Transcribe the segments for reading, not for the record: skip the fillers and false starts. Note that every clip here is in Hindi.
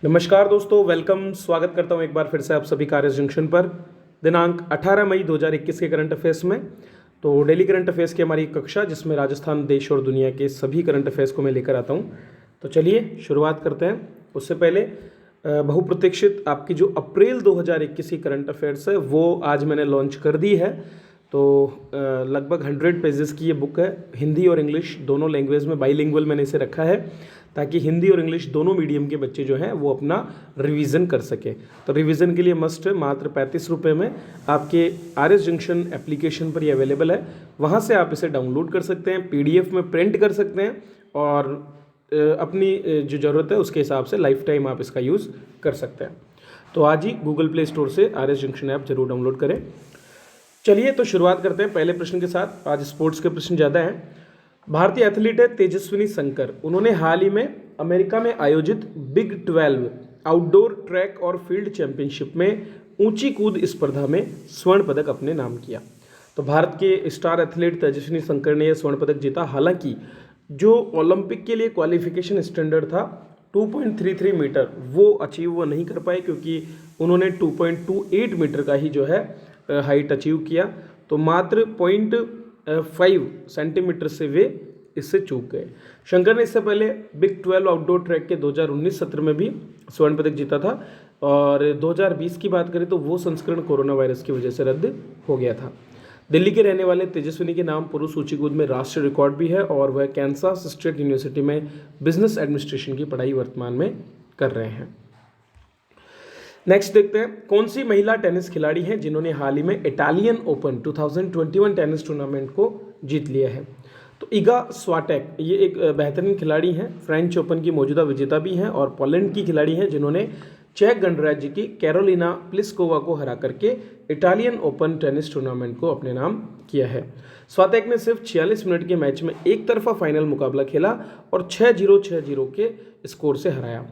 नमस्कार दोस्तों, वेलकम। स्वागत करता हूं एक बार फिर से आप सभी का आरएस जंक्शन पर। दिनांक 18 मई 2021 के करंट अफेयर्स में। तो डेली करंट अफेयर्स की हमारी कक्षा, जिसमें राजस्थान, देश और दुनिया के सभी करंट अफेयर्स को मैं लेकर आता हूं। तो चलिए शुरुआत करते हैं। उससे पहले बहुप्रतीक्षित आपकी जो अप्रैल 2021 की करंट अफेयर्स है वो आज मैंने लॉन्च कर दी है। तो लगभग 100 पेजेस की ये बुक है। हिंदी और इंग्लिश दोनों लैंग्वेज में बाईलिंगुअल मैंने इसे रखा है, ताकि हिंदी और इंग्लिश दोनों मीडियम के बच्चे जो हैं वो अपना रिवीजन कर सके। तो रिवीजन के लिए मस्ट मात्र 35 रुपये में आपके आरएस जंक्शन एप्लीकेशन पर ये अवेलेबल है। वहाँ से आप इसे डाउनलोड कर सकते हैं, पीडीएफ में प्रिंट कर सकते हैं और अपनी जो ज़रूरत है उसके हिसाब से लाइफ टाइम आप इसका यूज़ कर सकते हैं। तो आज ही गूगल प्ले स्टोर से आरएस जंक्शन ऐप जरूर डाउनलोड करें। चलिए तो शुरुआत करते हैं पहले प्रश्न के साथ। आज स्पोर्ट्स के प्रश्न ज़्यादा हैं। भारतीय एथलीट है तेजस्विनी शंकर। उन्होंने हाल ही में अमेरिका में आयोजित बिग 12 आउटडोर ट्रैक और फील्ड चैंपियनशिप में ऊंची कूद स्पर्धा में स्वर्ण पदक अपने नाम किया। तो भारत के स्टार एथलीट तेजस्विनी शंकर ने यह स्वर्ण पदक जीता। हालांकि जो ओलंपिक के लिए क्वालिफिकेशन स्टैंडर्ड था 2.33 मीटर, वो अचीव वो नहीं कर पाए, क्योंकि उन्होंने 2.28 मीटर का ही जो है हाइट अचीव किया। तो मात्र 0.5 सेंटीमीटर से वे इससे चूक गए। शंकर ने इससे पहले बिग 12 आउटडोर ट्रैक के 2019 सत्र में भी स्वर्ण पदक जीता था। और 2020 की बात करें तो वो संस्करण कोरोना वायरस की वजह से रद्द हो गया था। दिल्ली के रहने वाले तेजस्विनी के नाम पुरुष ऊंची कूद में राष्ट्रीय रिकॉर्ड भी है और वह कैंसास स्टेट यूनिवर्सिटी में बिजनेस एडमिनिस्ट्रेशन की पढ़ाई वर्तमान में कर रहे हैं। नेक्स्ट देखते हैं, कौन सी महिला टेनिस खिलाड़ी हैं जिन्होंने हाल ही में इटालियन ओपन 2021 टेनिस टूर्नामेंट को जीत लिया है। तो इगा स्वाटेक ये एक बेहतरीन खिलाड़ी हैं, फ्रेंच ओपन की मौजूदा विजेता भी हैं और पोलैंड की खिलाड़ी हैं जिन्होंने चेक गणराज्य की कैरोलिना प्लिस्कोवा को हरा करके इटालियन ओपन टेनिस टूर्नामेंट को अपने नाम किया है। स्वातेक ने सिर्फ 46 मिनट के मैच में एक तरफा फाइनल मुकाबला खेला और 6-0, 6-0 के स्कोर से हराया।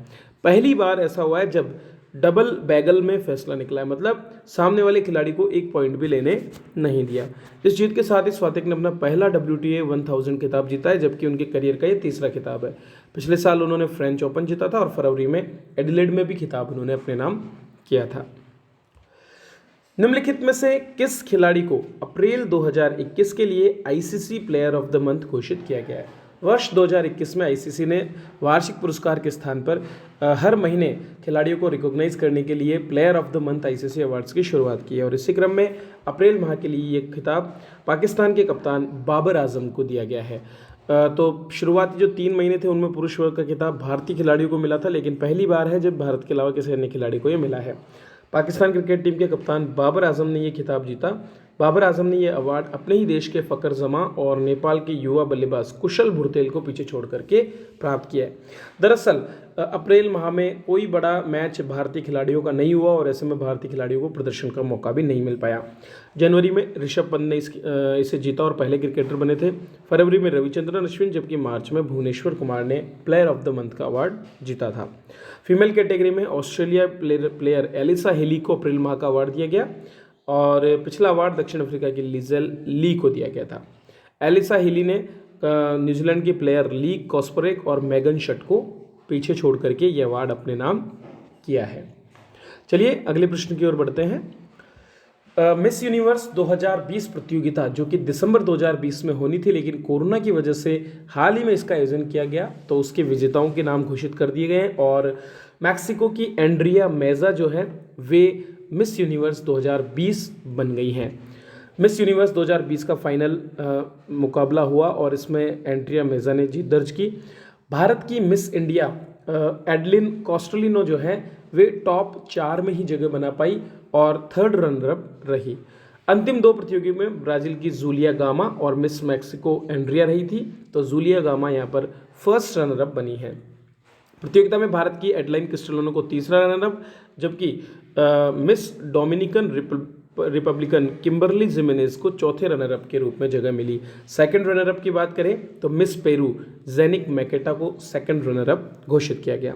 पहली बार ऐसा हुआ है जब डबल बैगल में फैसला निकला है, मतलब सामने वाले खिलाड़ी को एक पॉइंट भी लेने नहीं दिया। इस जीत के साथ ही स्वातिक ने अपना पहला WTA 1000 खिताब जीता है, जबकि उनके करियर का ये तीसरा खिताब है। पिछले साल उन्होंने फ्रेंच ओपन जीता था और फरवरी में एडिलेड में भी खिताब उन्होंने अपने नाम किया था। निम्नलिखित में से किस खिलाड़ी को अप्रैल 2021 के लिए ICC player of the month घोषित किया गया है। वर्ष 2021 में आईसीसी ने वार्षिक पुरस्कार के स्थान पर हर महीने खिलाड़ियों को रिकॉग्नाइज करने के लिए player of the month ICC awards की शुरुआत की है और इसी क्रम में अप्रैल माह के लिए ये खिताब पाकिस्तान के कप्तान बाबर आजम को दिया गया है। तो शुरुआती जो 3 महीने थे उनमें पुरुष वर्ग का खिताब भारतीय खिलाड़ियों को मिला था, लेकिन पहली बार है जब भारत के अलावा किसी अन्य खिलाड़ी को ये मिला है। पाकिस्तान क्रिकेट टीम के कप्तान बाबर आजम ने ये खिताब जीता। बाबर आजम ने यह अवार्ड अपने ही देश के फ़खर जमा और नेपाल के युवा बल्लेबाज कुशल भुरतेल को पीछे छोड़ करके प्राप्त किया है। दरअसल अप्रैल माह में कोई बड़ा मैच भारतीय खिलाड़ियों का नहीं हुआ और ऐसे में भारतीय खिलाड़ियों को प्रदर्शन का मौका भी नहीं मिल पाया। जनवरी में ऋषभ पंत ने इसे जीता और पहले क्रिकेटर बने थे। फरवरी में रविचंद्रन अश्विन, जबकि मार्च में भुवनेश्वर कुमार ने प्लेयर ऑफ द मंथ का अवार्ड जीता था। फीमेल कैटेगरी में ऑस्ट्रेलिया प्लेयर एलिसा हेली को अप्रैल माह का अवार्ड दिया गया और पिछला अवार्ड दक्षिण अफ्रीका की लिजेल ली को दिया गया था। एलिसा हेली ने न्यूजीलैंड की प्लेयर ली कॉस्परेक और मेगन शट को पीछे छोड़ करके ये अवार्ड अपने नाम किया है। चलिए अगले प्रश्न की ओर बढ़ते हैं। मिस यूनिवर्स 2020 प्रतियोगिता, जो कि दिसंबर 2020 में होनी थी, लेकिन कोरोना की वजह से हाल ही में इसका आयोजन किया गया, तो उसके विजेताओं के नाम घोषित कर दिए गए हैं और मैक्सिको की एंड्रिया मेजा जो है वे मिस यूनिवर्स 2020 बन गई हैं। मिस यूनिवर्स 2020 का फाइनल मुकाबला हुआ और इसमें एंड्रिया मेजा ने जीत दर्ज की। भारत की मिस इंडिया एडलिन कॉस्टलिनो जो है वे टॉप 4 में ही जगह बना पाई और 3rd रनर अप रही। अंतिम 2 प्रतियोगियों में ब्राज़ील की जूलिया गामा और मिस मैक्सिको एंड्रिया रही थी, तो जूलिया गामा यहाँ पर 1st रनर अप बनी है। प्रतियोगिता में भारत की एडलाइन क्रिस्टलिनो को 3रा रनर अप, जबकि Miss Dominican Republican Kimberly Jimenez को 4थे रनर अप के रूप में जगह मिली। 2nd रनर अप की बात करें तो मिस पेरू जेनिक मैकेटा को 2nd रनर अप घोषित किया गया।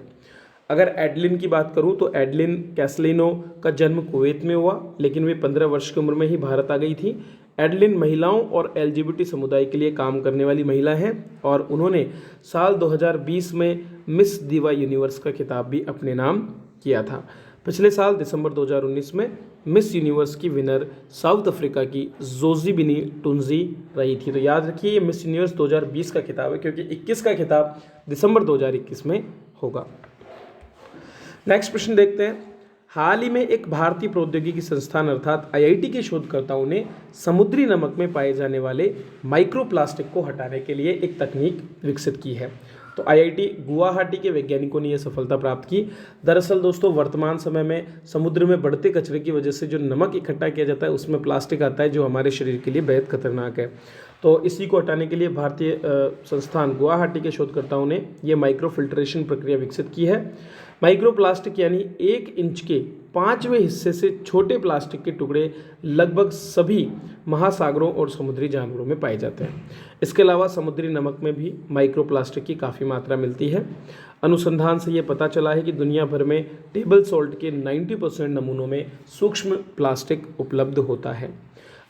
अगर एडलिन की बात करूं तो एडलिन कैसलिनो का जन्म कुवैत में हुआ, लेकिन वे 15 वर्ष की उम्र में ही भारत आ गई थी। एडलिन महिलाओं और LGBT समुदाय के लिए काम करने वाली महिला हैं और उन्होंने साल 2020 में मिस दीवा यूनिवर्स का खिताब भी अपने नाम किया था। पिछले साल दिसंबर 2019 में मिस यूनिवर्स की विनर साउथ अफ्रीका की जोजीबिनी टुनजी रही थी। तो याद रखिए ये मिस यूनिवर्स 2020 का खिताब है, क्योंकि 21 का खिताब दिसंबर 2021 में होगा। नेक्स्ट प्रश्न देखते हैं। हाल ही में एक भारतीय प्रौद्योगिकी संस्थान अर्थात आईआईटी के शोधकर्ताओं ने समुद्री नमक में पाए जाने वाले माइक्रोप्लास्टिक को हटाने के लिए एक तकनीक विकसित की है। तो आईआईटी गुवाहाटी के वैज्ञानिकों ने यह सफलता प्राप्त की। दरअसल दोस्तों, वर्तमान समय में समुद्र में बढ़ते कचरे की वजह से जो नमक इकट्ठा किया जाता है उसमें प्लास्टिक आता है, जो हमारे शरीर के लिए बेहद खतरनाक है। तो इसी को हटाने के लिए भारतीय संस्थान गुवाहाटी के शोधकर्ताओं ने ये माइक्रो फिल्ट्रेशन प्रक्रिया विकसित की है। माइक्रोप्लास्टिक यानी 1 इंच के 5वें हिस्से से छोटे प्लास्टिक के टुकड़े लगभग सभी महासागरों और समुद्री जानवरों में पाए जाते हैं। इसके अलावा समुद्री नमक में भी माइक्रोप्लास्टिक की काफ़ी मात्रा मिलती है। अनुसंधान से ये पता चला है कि दुनिया भर में टेबल सॉल्ट के 90% नमूनों में सूक्ष्म प्लास्टिक उपलब्ध होता है।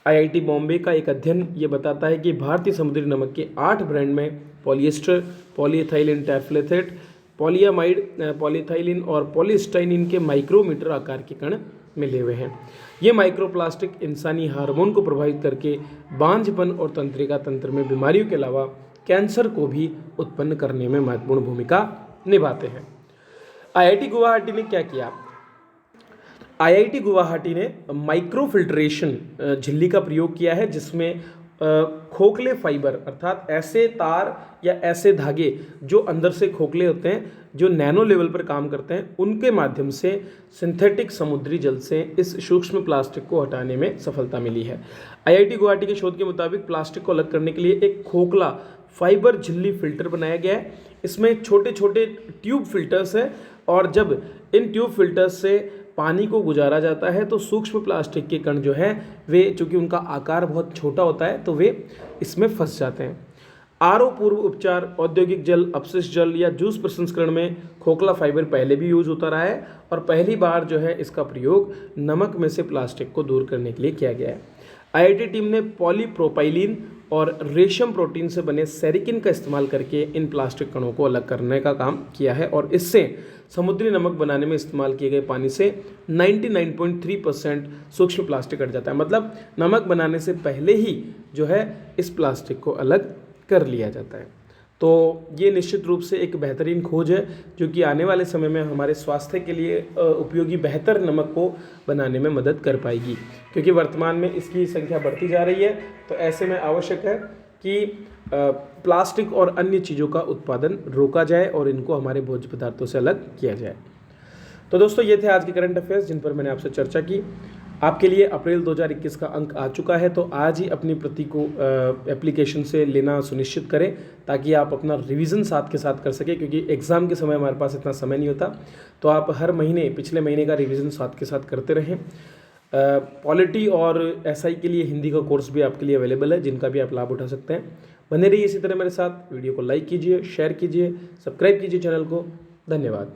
आईआईटी बॉम्बे का एक अध्ययन ये बताता है कि भारतीय समुद्री नमक के 8 ब्रांड में पॉलिएस्टर, पॉलीएथाइलिन टैफ्लेथेट, पॉलियामाइड, पॉलीथाइलिन और पॉलीस्टाइनिन के माइक्रोमीटर आकार के कण मिले हुए हैं। ये माइक्रोप्लास्टिक इंसानी हार्मोन को प्रभावित करके बांझपन और तंत्रिका तंत्र में बीमारियों के अलावा कैंसर को भी उत्पन्न करने में महत्वपूर्ण भूमिका निभाते हैं। आईआईटी गुवाहाटी ने क्या किया? आईआईटी गुवाहाटी ने माइक्रो फिल्ट्रेशन झिल्ली का प्रयोग किया है, जिसमें खोखले फाइबर अर्थात ऐसे तार या ऐसे धागे जो अंदर से खोखले होते हैं, जो नैनो लेवल पर काम करते हैं, उनके माध्यम से सिंथेटिक समुद्री जल से इस सूक्ष्म प्लास्टिक को हटाने में सफलता मिली है। आईआईटी गुवाहाटी के शोध के मुताबिक प्लास्टिक को अलग करने के लिए एक खोखला फाइबर झिल्ली फिल्टर बनाया गया है। इसमें छोटे छोटे ट्यूब फिल्टर्स हैं और जब इन ट्यूब फिल्टर्स से पानी को गुजारा जाता है तो सूक्ष्म प्लास्टिक के कण जो हैं वे, चूँकि उनका आकार बहुत छोटा होता है, तो वे इसमें फंस जाते हैं। आरओ पूर्व उपचार, औद्योगिक जल, अपशिष्ट जल या जूस प्रसंस्करण में खोखला फाइबर पहले भी यूज होता रहा है और पहली बार जो है इसका प्रयोग नमक में से प्लास्टिक को दूर करने के लिए किया गया है। आईआईटी टीम ने पॉलीप्रोपाइलीन और रेशम प्रोटीन से बने सेरिकिन का इस्तेमाल करके इन प्लास्टिक कणों को अलग करने का काम किया है और इससे समुद्री नमक बनाने में इस्तेमाल किए गए पानी से 99.3% सूक्ष्म प्लास्टिक हट जाता है। मतलब नमक बनाने से पहले ही जो है इस प्लास्टिक को अलग कर लिया जाता है। तो ये निश्चित रूप से एक बेहतरीन खोज है जो कि आने वाले समय में हमारे स्वास्थ्य के लिए उपयोगी बेहतर नमक को बनाने में मदद कर पाएगी, क्योंकि वर्तमान में इसकी संख्या बढ़ती जा रही है। तो ऐसे में आवश्यक है कि प्लास्टिक और अन्य चीज़ों का उत्पादन रोका जाए और इनको हमारे भोज्य पदार्थों से अलग किया जाए। तो दोस्तों, ये थे आज के करंट अफेयर्स जिन पर मैंने आपसे चर्चा की। आपके लिए अप्रैल 2021 का अंक आ चुका है, तो आज ही अपनी प्रति को एप्लीकेशन से लेना सुनिश्चित करें ताकि आप अपना रिवीजन साथ के साथ कर सकें, क्योंकि एग्ज़ाम के समय हमारे पास इतना समय नहीं होता। तो आप हर महीने पिछले महीने का रिवीजन साथ के साथ करते रहें। पॉलिटी और एसआई के लिए हिंदी का कोर्स भी आपके लिए अवेलेबल है, जिनका भी आप लाभ उठा सकते हैं। बने रहिए इसी तरह मेरे साथ। वीडियो को लाइक कीजिए, शेयर कीजिए, सब्सक्राइब कीजिए चैनल को। धन्यवाद।